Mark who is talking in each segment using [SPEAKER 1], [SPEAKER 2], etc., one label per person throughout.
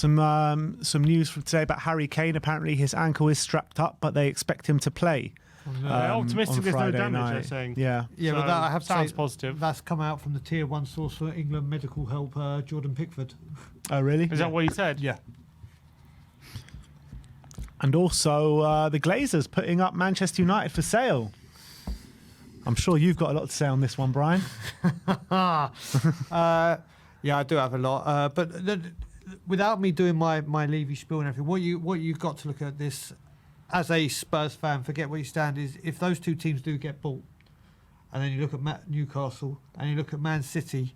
[SPEAKER 1] some news from today about Harry Kane. Apparently his ankle is strapped up, but they expect him to play.
[SPEAKER 2] They're optimistic there's no
[SPEAKER 1] Friday
[SPEAKER 2] damage,
[SPEAKER 1] night.
[SPEAKER 2] they're saying.
[SPEAKER 1] Yeah.
[SPEAKER 3] Yeah,
[SPEAKER 2] So,
[SPEAKER 3] but that, I have to
[SPEAKER 2] sounds
[SPEAKER 3] say,
[SPEAKER 2] positive.
[SPEAKER 3] That's come out from the tier 1 source for England medical help, Jordan Pickford.
[SPEAKER 1] Oh, really?
[SPEAKER 2] Is that what he said?
[SPEAKER 3] Yeah.
[SPEAKER 1] And also the Glazers putting up Manchester United for sale. I'm sure you've got a lot to say on this one, Brian.
[SPEAKER 3] Yeah, I do have a lot. But without me doing my Levy spiel and everything, what you've got to look at this as a Spurs fan, forget where you stand, is if those two teams do get bought, and then you look at Newcastle and you look at Man City,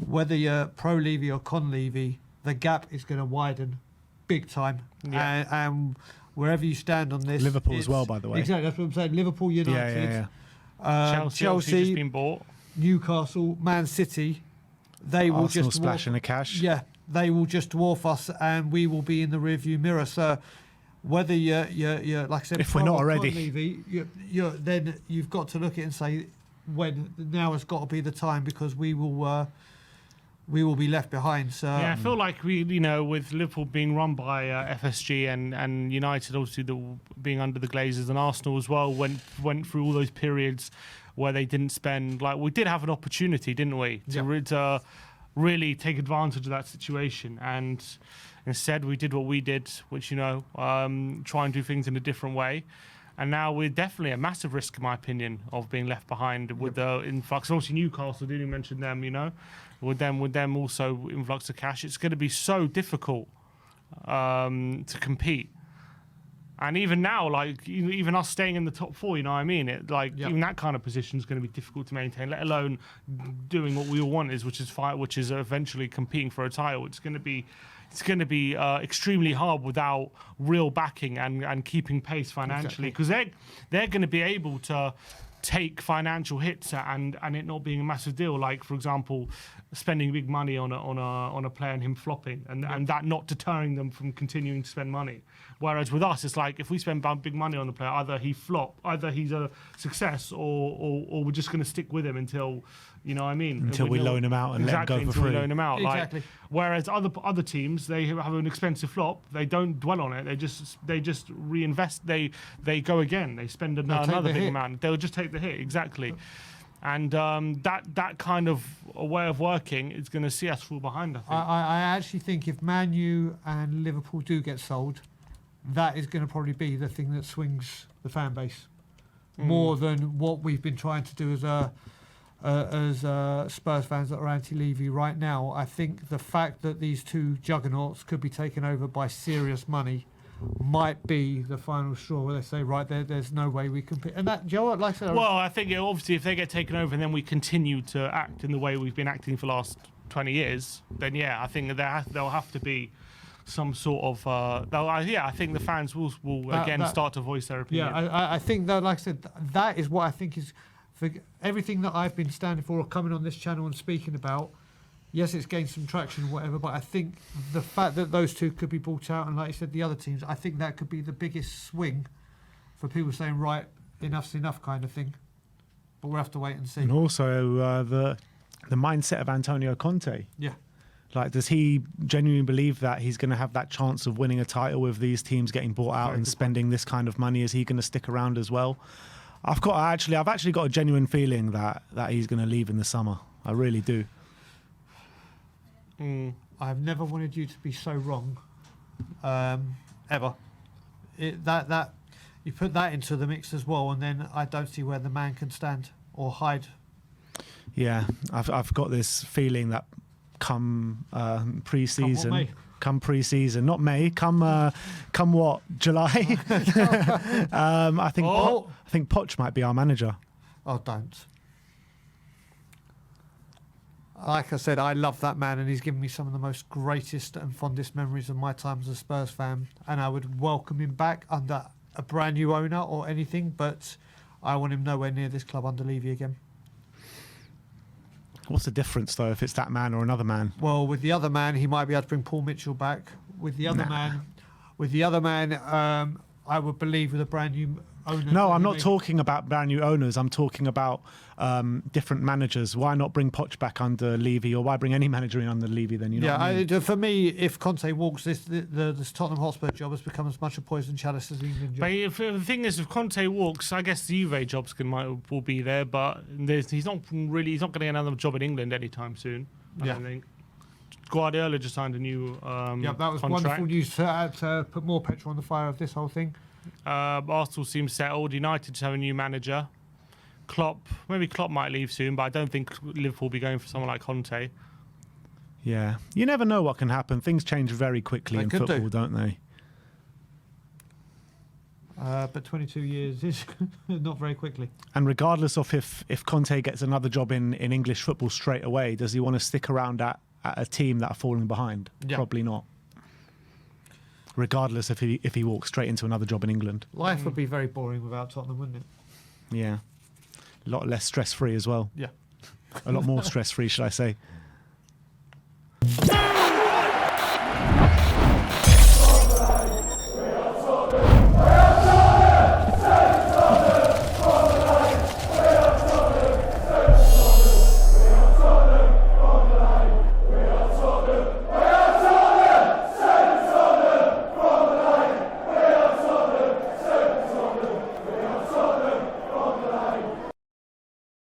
[SPEAKER 3] whether you're pro Levy or con Levy, the gap is going to widen big time.
[SPEAKER 2] Yeah.
[SPEAKER 3] And wherever you stand on this,
[SPEAKER 1] Liverpool as well, by the way.
[SPEAKER 3] Exactly, that's what I'm saying. Liverpool, United,
[SPEAKER 2] Chelsea obviously just been bought.
[SPEAKER 3] Newcastle, Man City, they will
[SPEAKER 1] Arsenal
[SPEAKER 3] just
[SPEAKER 1] splashing the cash.
[SPEAKER 3] Yeah, they will just dwarf us, and we will be in the rearview mirror. So whether you're like I said,
[SPEAKER 1] If we're not already,
[SPEAKER 3] Levy, then you've got to look at it and say when now has got to be the time, because we will be left behind. So
[SPEAKER 2] Yeah, I feel like with Liverpool being run by FSG and United obviously being under the Glazers, and Arsenal as well went through all those periods where they didn't spend. Like, we did have an opportunity, didn't we, to really take advantage of that situation, and instead we did what we did, which try and do things in a different way. And now we're definitely at massive risk, in my opinion, of being left behind with the influx. Obviously, Newcastle, didn't even mention them, with them also influx of cash. It's going to be so difficult to compete. And even now, like, even us staying in the top 4, you know what I mean? Even that kind of position is going to be difficult to maintain, let alone doing what we all want which is eventually competing for a title. It's going to be extremely hard without real backing and keeping pace financially, because they're going to be able to take financial hits and it not being a massive deal. Like, for example, spending big money on a player and him flopping, and that not deterring them from continuing to spend money. Whereas with us, it's like, if we spend big money on the player, either he's a success, or we're just going to stick with him until, you know what I mean?
[SPEAKER 1] Until we loan him out and let him go for
[SPEAKER 2] until
[SPEAKER 1] free.
[SPEAKER 2] we loan him out.
[SPEAKER 3] Exactly.
[SPEAKER 2] Whereas other teams, they have an expensive flop. They don't dwell on it. They just reinvest. They go again. They spend another big amount. They'll just take the hit. Exactly. And that kind of a way of working is going to see us fall behind, I think.
[SPEAKER 3] I actually think if Man U and Liverpool do get sold, that is going to probably be the thing that swings the fan base more than what we've been trying to do as Spurs fans that are anti-Levy right now. I think the fact that these two juggernauts could be taken over by serious money might be the final straw, where they say, right, there's no way we compete. And that, Joe, like I said,
[SPEAKER 2] well, I think obviously if they get taken over and then we continue to act in the way we've been acting for the last 20 years, then I think there'll have to be some sort of I think the fans will again start to voice their opinion.
[SPEAKER 3] Yeah, I think that, like I said, that is what I think is, for everything that I've been standing for or coming on this channel and speaking about. Yes, it's gained some traction or whatever, but I think the fact that those two could be bought out, and like you said, the other teams, I think that could be the biggest swing for people saying, right, enough's enough kind of thing. But we'll have to wait and see.
[SPEAKER 1] And also the mindset of Antonio Conte.
[SPEAKER 3] Yeah.
[SPEAKER 1] Like, does he genuinely believe that he's going to have that chance of winning a title with these teams getting bought out and spending this kind of money? Is he going to stick around as well? I've actually got a genuine feeling that he's going to leave in the summer. I really do.
[SPEAKER 3] I've never wanted you to be so wrong, ever. That you put that into the mix as well, and then I don't see where the man can stand or hide.
[SPEAKER 1] Yeah, I've got this feeling that come pre-season, come pre-season, not May, come what, July? I think Poch might be our manager.
[SPEAKER 3] Oh, don't. Like I said, I love that man, and he's given me some of the most greatest and fondest memories of my time as a Spurs fan, and I would welcome him back under a brand new owner or anything, but I want him nowhere near this club under Levy again.
[SPEAKER 1] What's the difference, though, if it's that man or another man?
[SPEAKER 3] Well, with the other man, he might be able to bring Paul Mitchell back. With the other man, I would believe with a brand new owners.
[SPEAKER 1] No, I'm
[SPEAKER 3] that
[SPEAKER 1] not
[SPEAKER 3] you
[SPEAKER 1] talking about brand new owners. I'm talking about different managers. Why not bring Poch back under Levy, or why bring any manager in under Levy then? You know what I mean?
[SPEAKER 3] for me, if Conte walks, this Tottenham Hotspur job has become as much a poison chalice as the England job.
[SPEAKER 2] But the thing is, if Conte walks, I guess the Juve jobs will be there, but he's not going to get another job in England anytime soon. I don't think. Guardiola just signed a new
[SPEAKER 3] that was
[SPEAKER 2] contract.
[SPEAKER 3] wonderful news to put more petrol on the fire of this whole thing.
[SPEAKER 2] Arsenal seems settled. United have a new manager. Maybe Klopp might leave soon, but I don't think Liverpool will be going for someone like Conte.
[SPEAKER 1] Yeah, you never know what can happen. Things change very quickly in football, don't they?
[SPEAKER 3] But 22 years is not very quickly.
[SPEAKER 1] And regardless of if Conte gets another job in English football straight away, does he want to stick around at a team that are falling behind?
[SPEAKER 3] Yeah.
[SPEAKER 1] Probably not. Regardless if he walks straight into another job in England.
[SPEAKER 3] Life would be very boring without Tottenham, wouldn't it?
[SPEAKER 1] Yeah. A lot less stress-free as well.
[SPEAKER 3] Yeah.
[SPEAKER 1] A lot more stress-free, should I say.